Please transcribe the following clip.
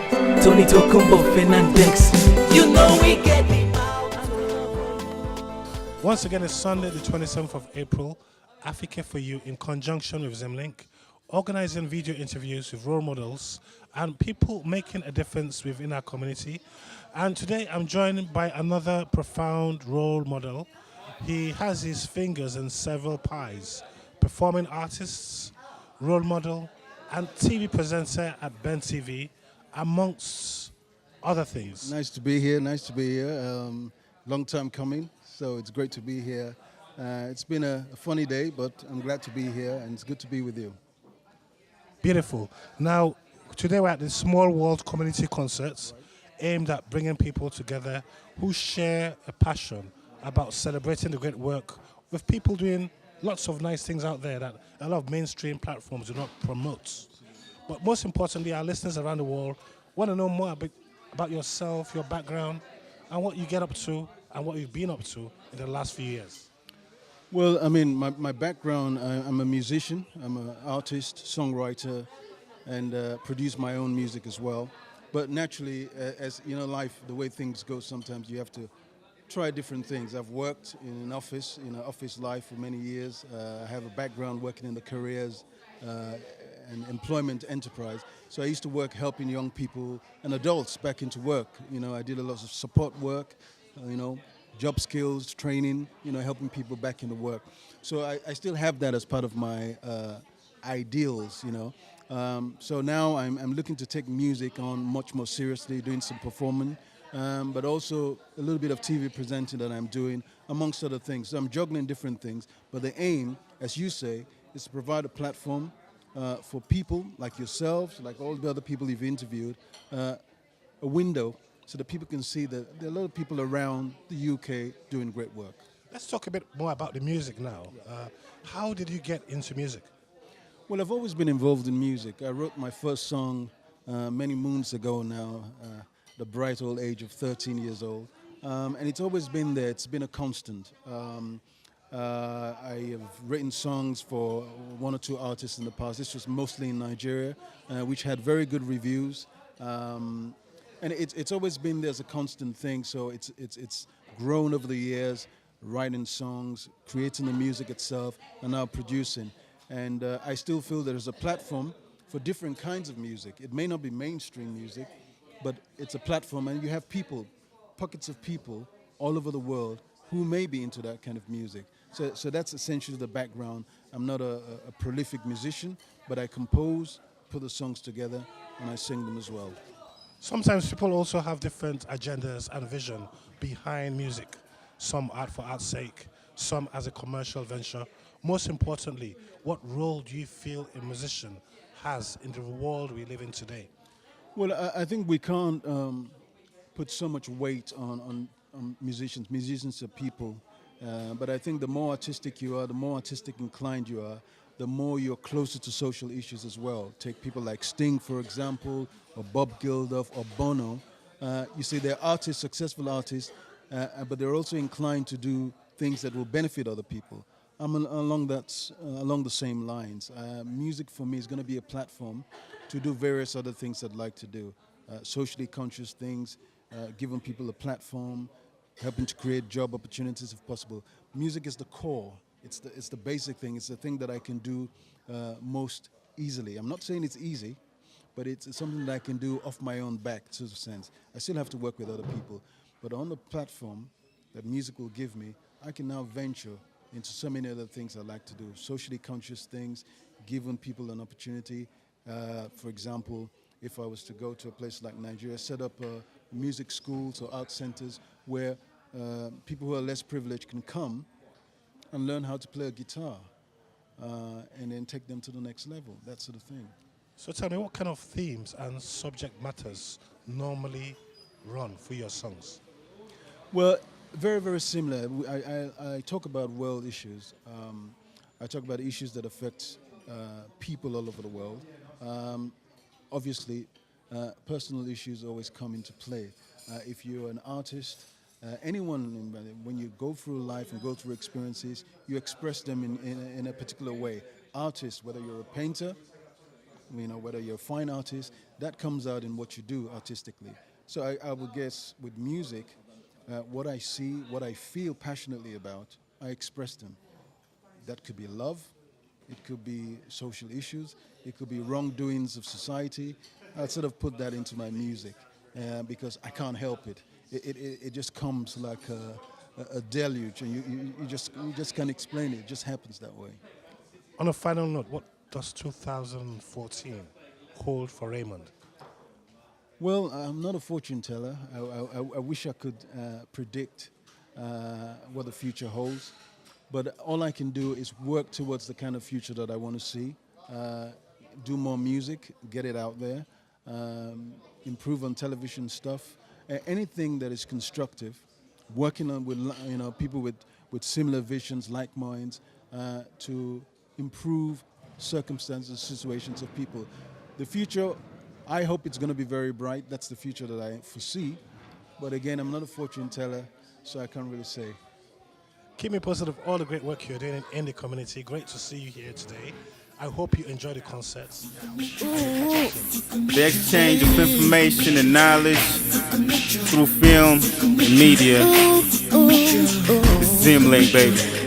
Tony Tokumbo Fernandez. You know we get it. Once again, it's Sunday, the 27th of April. Africa for You, in conjunction with Zemlink, organizing video interviews with role models and people making a difference within our community. And today I'm joined by another profound role model. He has his fingers in several pies: performing artists, role model, and TV presenter at Ben TV, amongst other things. Nice to be here. Nice to be here. Long time coming, so it's great to be here. It's been a funny day, but I'm glad to be here, and it's good to be with you. Beautiful. Now, today we're at the Small World Community Concerts, aimed at bringing people together who share a passion about celebrating the great work with people doing lots of nice things out there that a lot of mainstream platforms do not promote. But most importantly, our listeners around the world want to know more about yourself, your background, and what you get up to and what you've been up to in the last few years. Well, I mean, my background, I'm a musician. I'm an artist, songwriter, and produce my own music as well. But naturally, as you know, life, the way things go, sometimes you have to try different things. I've worked in an office life for many years. I have a background working in the careers and employment enterprise. So I used to work helping young people and adults back into work. You know, I did a lot of support work, job skills, training, helping people back into work. So I still have that as part of my ideals, So now I'm looking to take music on much more seriously, doing some performing, but also a little bit of TV presenting that I'm doing, amongst other things. So I'm juggling different things, but the aim, as you say, is to provide a platform for people like yourselves, like all the other people you've interviewed, a window so that people can see that there are a lot of people around the UK doing great work. Let's talk a bit more about the music now. How did you get into music? Well, I've always been involved in music. I wrote my first song many moons ago now, the bright old age of 13 years old. And it's always been there. It's been a constant. I have written songs for one or two artists in the past. This was mostly in Nigeria, which had very good reviews. And it's always been there as a constant thing. So it's grown over the years, writing songs, creating the music itself, and now producing. And I still feel there is a platform for different kinds of music. It may not be mainstream music, but it's a platform, and you have people, pockets of people all over the world who may be into that kind of music. So that's essentially the background. I'm not a prolific musician, but I compose, put the songs together, and I sing them as well. Sometimes people also have different agendas and vision behind music. Some art for art's sake, some as a commercial venture. Most importantly, what role do you feel a musician has in the world we live in today? Well, I think we can't put so much weight on musicians. Musicians are people. But I think the more artistic you are, the more artistic inclined you are, the more you're closer to social issues as well. Take people like Sting, for example, or Bob Geldof, or Bono. You see, they're artists, successful artists, but they're also inclined to do things that will benefit other people. I'm along the same lines. Music for me is going to be a platform to do various other things I'd like to do. Socially conscious things, giving people a platform, helping to create job opportunities if possible. Music is the core. It's the basic thing. It's the thing that I can do most easily. I'm not saying it's easy, but it's something that I can do off my own back, to a sense. I still have to work with other people. But on the platform that music will give me, I can now venture into so many other things I like to do. Socially conscious things, giving people an opportunity. For example, if I was to go to a place like Nigeria, set up music schools or art centers where people who are less privileged can come and learn how to play a guitar and then take them to the next level, that sort of thing. So tell me, what kind of themes and subject matters normally run for your songs? Well, very, very similar. I talk about world issues. I talk about issues that affect people all over the world. Obviously, personal issues always come into play. If you're an artist, anyone, when you go through life and go through experiences, you express them in a particular way. Artists, whether you're a painter whether you're a fine artist, that comes out in what you do artistically. So I would guess with music, what I see, what I feel passionately about, I express them. That could be love, it could be social issues, it could be wrongdoings of society. I'd sort of put that into my music because I can't help it. It just comes like a deluge, and you just can't explain it. It just happens that way. On a final note, what does 2014 hold for Raymond? Well, I'm not a fortune teller. I wish I could predict what the future holds. But all I can do is work towards the kind of future that I want to see. Do more music, get it out there, improve on television stuff, anything that is constructive. Working on with people with similar visions, like minds, to improve circumstances, situations of people. The future, I hope it's going to be very bright. That's the future that I foresee. But again, I'm not a fortune teller, so I can't really say. Keep me posted of all the great work you're doing in the community. Great to see you here today. I hope you enjoy the concerts. The exchange of information and knowledge through film and media. Zemlink, baby.